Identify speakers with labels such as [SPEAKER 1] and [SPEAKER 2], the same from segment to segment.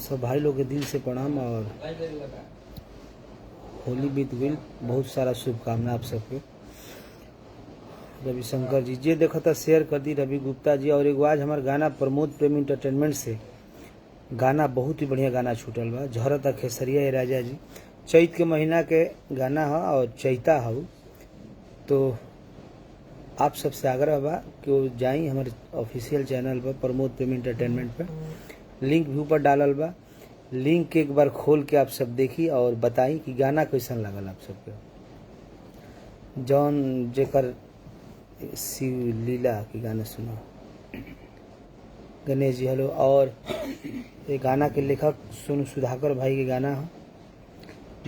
[SPEAKER 1] सब भाई लोग के दिल से प्रणाम और होली बीत गई। बहुत सारा शुभकामना आप सबके। रविशंकर जी जे देखा था शेयर कर दी, रवि गुप्ता जी। और एगो आज हमार गाना प्रमोद प्रेमी इंटरटेनमेंट से गाना बहुत ही बढ़िया गाना छूटल बा, झरता खेसरिया ए राजा जी। चैत के महीना के गाना है और चैता है, तो आप सबसे आग्रह बा कि वो जाई हमारे ऑफिशियल चैनल पर प्रमोद प्रेमी इंटरटेनमेंट पे, लिंक भी ऊपर डालल बा। लिंक के एक बार खोल के आप सब देखी और बताई कि गाना कैसन लगल आप सबके। जौन जेकर शिव लीला के गाना सुनो। गणेश जी हेलो। और ये गाना के लेखक सोनू सुधाकर भाई के गाना है,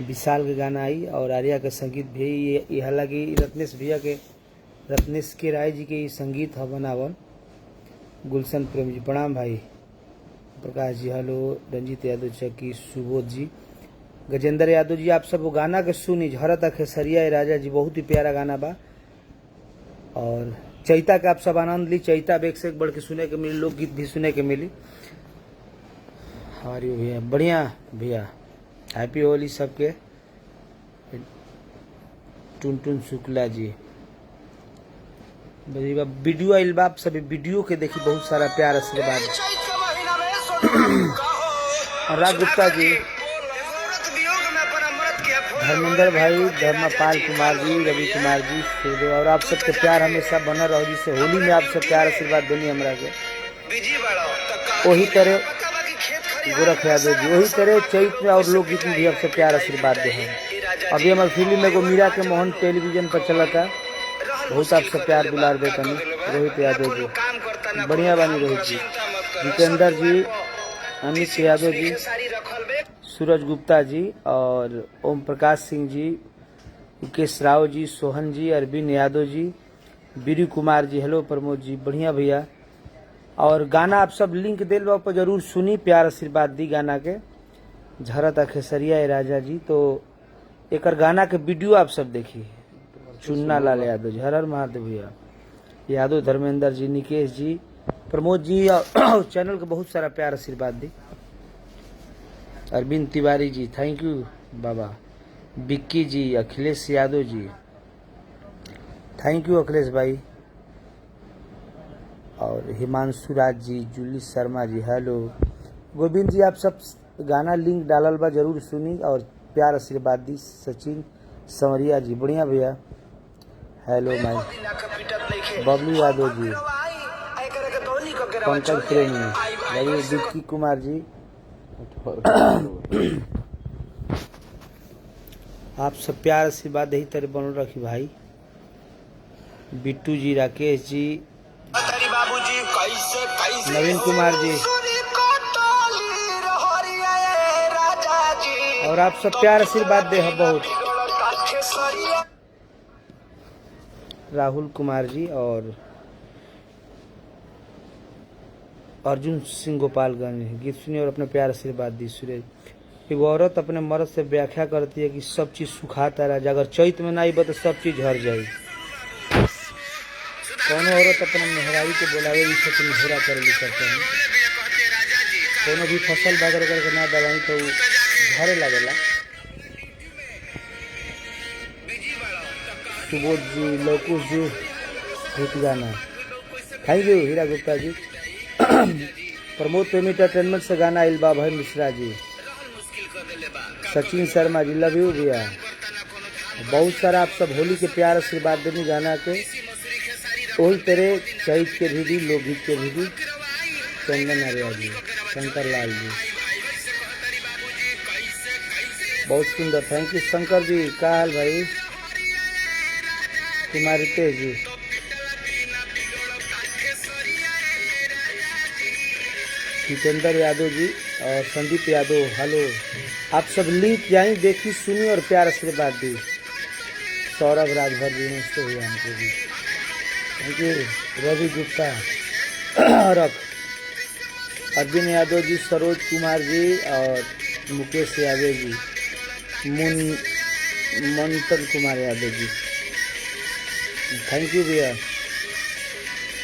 [SPEAKER 1] विशाल के गाना आई और आर्या के संगीत भी। ये हालांकि रत्नेश भैया के, रत्नेश के राय जी के संगीत है बनावल। गुलशन प्रेम जी प्रणाम भाई। प्रकाश जी हेलो। रंजीत यादव चक्की, सुबोध जी, गजेंद्र यादव जी, आप सब वो गाना के सुनी, झरता खेसरिया ए राजा जी। बहुत ही प्यारा गाना बा और चैता के आप सब आनंद ली। चैता बेग से बढ़ के सुने के मिली, लोकगीत भी सुने के मिली। हमारी भैया बढ़िया भैया, हैप्पी होली सबके। टुनटुन शुक्ला जी वीडियो आइल बा, आप सभी वीडियो के देखी, बहुत सारा प्यार आशीर्वाद। राग गुप्ता जी, धर्मेंद्र भाई, धर्मपाल कुमार जी, रवि कुमार जी, सूर्य, और आप सबके प्यार हमेशा बना रहो। जिससे होली में आप सब प्यार आशीर्वाद देनी हमरा के। वही तरह गोरख यादव जी, वही तरह चैत में और लोकगीत में भी आप सब प्यार आशीर्वाद दे हैं। अभी हमारे फिल्म में मीरा के मोहन टेलीविजन पर चला था, बहुत आप सब प्यार दुलार देता। रोहित यादव जी बढ़िया बानी, रोहित जी, जितेंद्र जी, अमित यादव जी, सूरज गुप्ता जी और ओम प्रकाश सिंह जी, मुकेश राव जी, सोहन जी, अरविंद यादव जी, बीरू कुमार जी हेलो, प्रमोद जी बढ़िया भैया। और गाना आप सब लिंक दिल बा पर जरूर सुनी, प्यार आशीर्वाद दी गाना के। झरता खेसरिया ए राजा जी, तो एक गाना के वीडियो आप सब देखी। चुन्ना लाल यादव जी, हर हर महादेव भैया, यादव धर्मेंद्र जी, निकेश जी, प्रमोद जी, और चैनल के बहुत सारा प्यार आशीर्वाद दी। अरविंद तिवारी जी थैंक यू बाबा। बिक्की जी, अखिलेश यादव जी थैंक यू अखिलेश भाई। और हिमांशु राज जी, जूली शर्मा जी हेलो। गोविंद जी आप सब गाना लिंक डालल बा, जरूर सुनी और प्यार आशीर्वाद दी। सचिन संवरिया जी बढ़िया भैया हेलो माई। बबलू यादव जी, पंकज प्रेमी, विक्की कुमार जी, आप सब प्यार आशीर्वाद यही तरह बनल रखी भाई। बिट्टू जी, राकेश जी, नवीन कुमार जी, और आप सब प्यार आशीर्वाद दे है बहुत। राहुल कुमार जी और अर्जुन सिंह गोपालगंज गीत सुनिए और अपने प्यार आशीर्वाद दी। सुरेश, एगो औरत अपने मर्द से व्याख्या करती है कि सब चीज सुखाता राजा, अगर चैत में ना आई तो सब चीज झर जाई। कोनो औरत अपने मेहरारू के बोलावे लिखे मेहरा करे करते हैं। कोनो भी फसल बगर करके ना दबाई तो झरे लगेला। सुबोध जी, लवकुश जी, गीत गाना थैंक यू। हीरा गुप्ता जी, प्रमोद प्रेमी इंटरटेनमेंट से गाना आइल बा। भाई मिश्रा जी, सचिन शर्मा जी लव यू भैया। बहुत सारा आप सब होली के प्यार आशीर्वाद देनी गाना के। वही तरह चैत के भी लोकगीत के भी। चंदन आर्या जी, शंकर लाल जी बहुत सुंदर थैंक यू। शंकर जी का हाल भाई। कुमारी तेज जी, जितेंद्र यादव जी और संदीप यादव हेलो। आप सब लिंक जाई देखी, सुनी और प्यार आशीर्वाद दी। सौरभ राजभर जी नमस्ते भैया हमको भी थैंक यू। रवि गुप्ता रख, अर्जुन यादव जी, सरोज कुमार जी और मुकेश यादव जी, मंथन कुमार यादव जी थैंक यू भैया।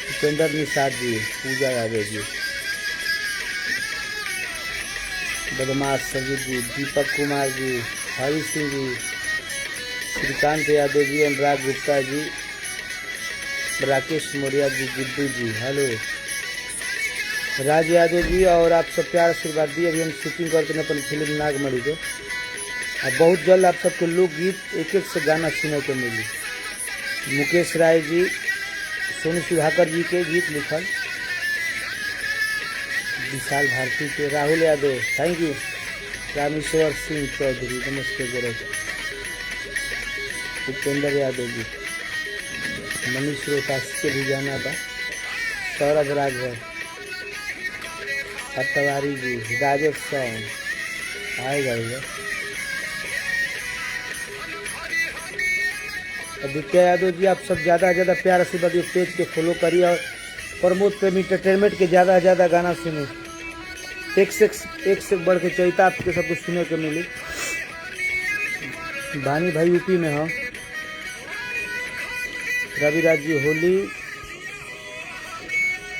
[SPEAKER 1] उपेंद्र निषाद जी, पूजा यादव जी, बदमाश सजीव जी, दीपक कुमार जी, हरी सिंह जी, श्रीकांत यादव जी, अनुराग गुप्ता जी, राकेश मौर्य जी, गुड्डू जी, हेलो राज यादव जी। और आप सब प्यार आशीर्वाद दिए। अभी हम शूटिंग करते हैं अपन फिल्म नागमणि के। अब बहुत जल्द आप सबके लोकगीत एक एक से गाना सुने को मिली। मुकेश राय जी, सोनू सुधाकर जी के गीत लिखल, विशाल भारती के, राहुल यादव, थैंक यू, रामेश्वर सिंह चौधरी, नमस्ते गौरव, उपेंद्र यादव जी, मनीष रोहतास के भी गाना बा, सौरभ राघव, पटवारी जी, राजेश सॉन्ग आएगा। आदित्य यादव जी, आप सब ज़्यादा से ज़्यादा प्यार आशीर्वाद पेज के फॉलो करिए और प्रमोद प्रेमी एंटरटेनमेंट के ज़्यादा से ज़्यादा गाना सुने। एक से बढ़ के चैता आपके सब कुछ सुने को मिली। भानी भाई यूपी में हो, रविराज जी, होली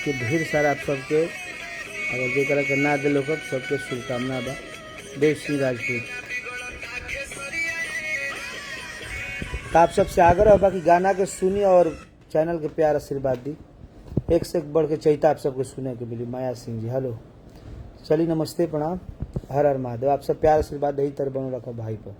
[SPEAKER 1] के ढेर सारा आप सबके, अगर जेकरा के ना दिलो सबके शुभकामना बा। देव सिंह राजपूत, तो आप सबसे आग्रह बा कि गाना के सुनिए और चैनल के प्यार आशीर्वाद दी। एक से बढ़ के चैता आप सबको सुने के मिली। माया सिंह जी, हेलो, चलिए नमस्ते, प्रणाम, हर हर महादेव। आप सब प्यार आशीर्वाद यही तरह बनो रखो भाई पर।